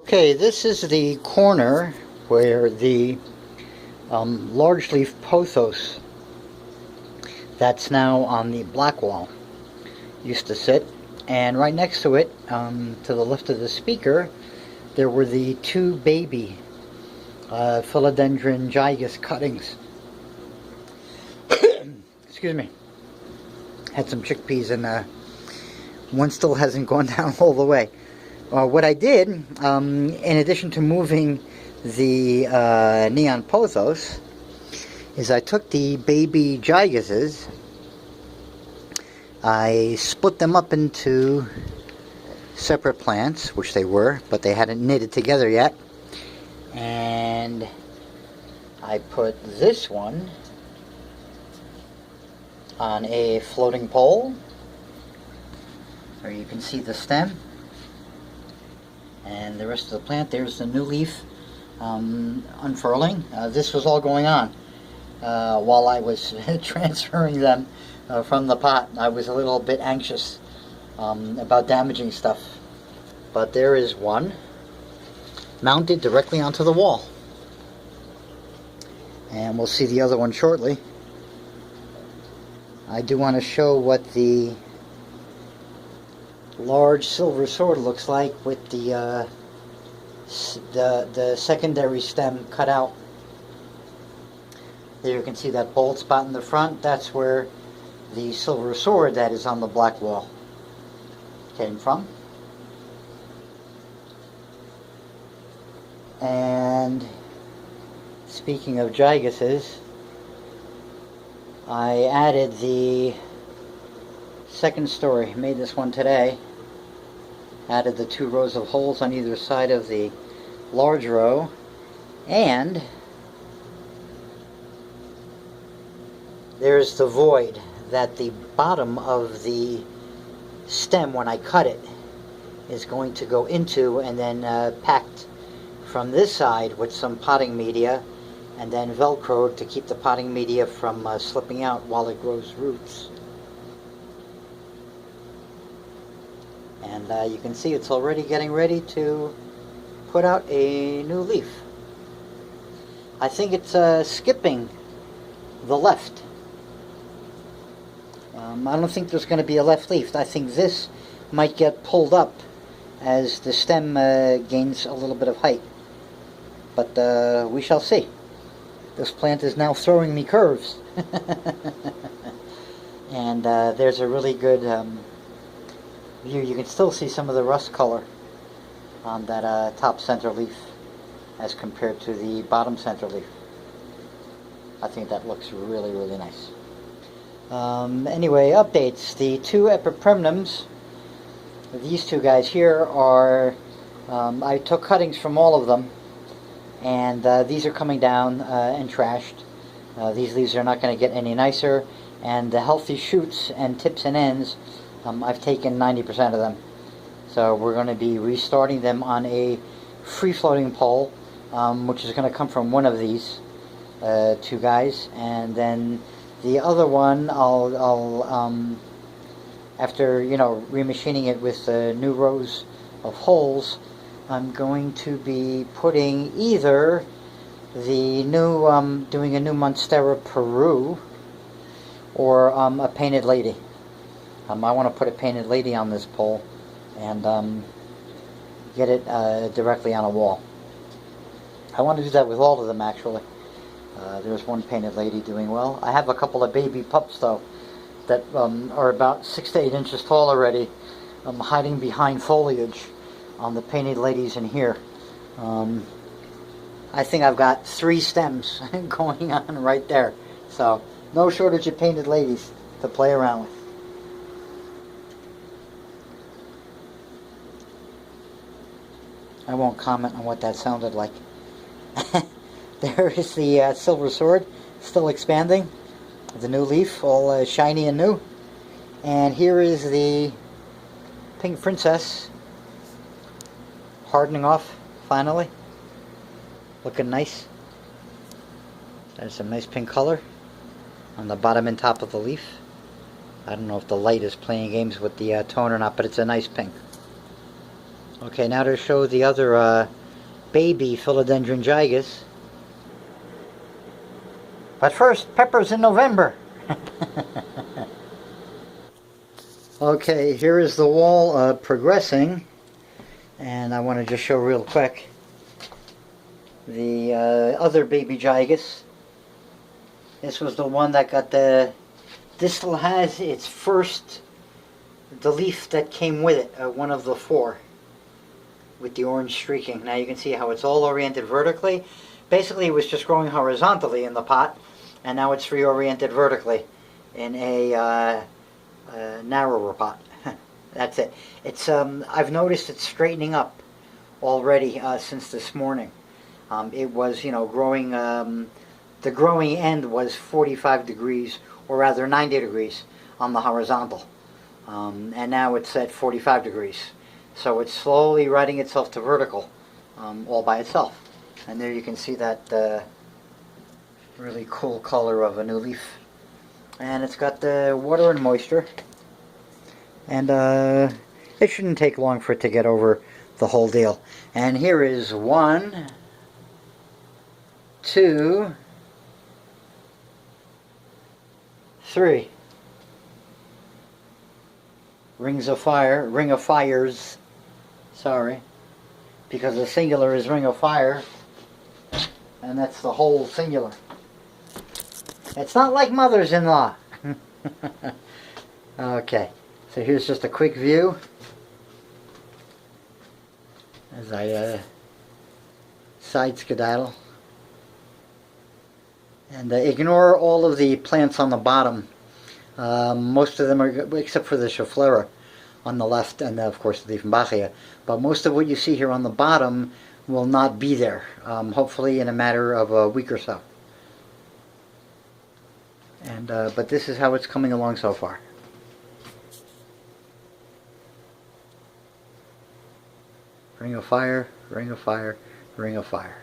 Okay, this is the corner where the large leaf pothos that's now on the black wall used to sit, and right next to it, to the left of the speaker, there were the two baby philodendron gigas cuttings. Excuse me. Had some chickpeas, and one still hasn't gone down all the way. What I did, in addition to moving the neon pothos, is I took the baby gigases, I split them up into separate plants, which they were, but they hadn't knitted together yet, and I put this one on a floating pole, where you can see the stem. And the rest of the plant, there's the new leaf unfurling. This was all going on while I was transferring them from the pot. I was a little bit anxious about damaging stuff. But there is one mounted directly onto the wall. And we'll see the other one shortly. I do want to show what the large silver sword looks like with the secondary stem cut out. There you can see that bald spot in the front. That's where the silver sword that is on the black wall came from. And speaking of gigases, I added the second story. Made this one today. Added the 2 rows of holes on either side of the large row, and there's the void that the bottom of the stem, when I cut it, is going to go into, and then packed from this side with some potting media, and then velcroed to keep the potting media from slipping out while it grows roots. And you can see it's already getting ready to put out a new leaf. I think it's skipping the left. I don't think there's going to be a left leaf. I think this might get pulled up as the stem gains a little bit of height. But we shall see. This plant is now throwing me curves. And there's a really good view. You can still see some of the rust color on that top center leaf as compared to the bottom center leaf. I think that looks really, really nice. Anyway, updates. The 2 epipremnums, these 2 guys here are, I took cuttings from all of them, and these are coming down and trashed. These leaves are not going to get any nicer, and the healthy shoots and tips and ends, I've taken 90% of them. So we're going to be restarting them on a free-floating pole, which is going to come from one of these 2 guys. And then the other one, I'll after, remachining it with new rows of holes, I'm going to be putting either the new, doing a new Monstera Peru, or a painted lady. I want to put a painted lady on this pole and get it directly on a wall. I want to do that with all of them, actually. There's one painted lady doing well. I have a couple of baby pups, though, that are about 6 to 8 inches tall already, hiding behind foliage on the painted ladies in here. I think I've got 3 stems going on right there. So, no shortage of painted ladies to play around with. I won't comment on what that sounded like. There is the silver sword, still expanding. The new leaf, all shiny and new. And here is the pink princess, hardening off, finally. Looking nice. There's some nice pink color on the bottom and top of the leaf. I don't know if the light is playing games with the tone or not, but it's a nice pink. Okay, now to show the other baby philodendron gigas. But first, peppers in November. Okay, here is the wall progressing, and I want to just show real quick the other baby gigas. This was the one that got the... This still has its first, the leaf that came with it, one of the four, with the orange streaking. Now you can see how it's all oriented vertically. Basically it was just growing horizontally in the pot, and now it's reoriented vertically in a narrower pot. That's it. It's I've noticed it's straightening up already since this morning. It was, you know, growing, the growing end was 45 degrees, or rather 90 degrees on the horizontal. And now it's at 45 degrees. So it's slowly riding itself to vertical, all by itself. And there you can see that really cool color of a new leaf. And it's got the water and moisture. And it shouldn't take long for it to get over the whole deal. And here is 1, 2, 3. Ring of fires, sorry, because the singular is ring of fire, and that's the whole singular. It's not like mothers-in-law. Okay, so here's just a quick view as I side skedaddle. And ignore all of the plants on the bottom. Most of them are, except for the Schefflera on the left, and of course the Dieffenbachia. But most of what you see here on the bottom will not be there, hopefully in a matter of a week or so. And but this is how it's coming along so far. Ring of fire, ring of fire, ring of fire.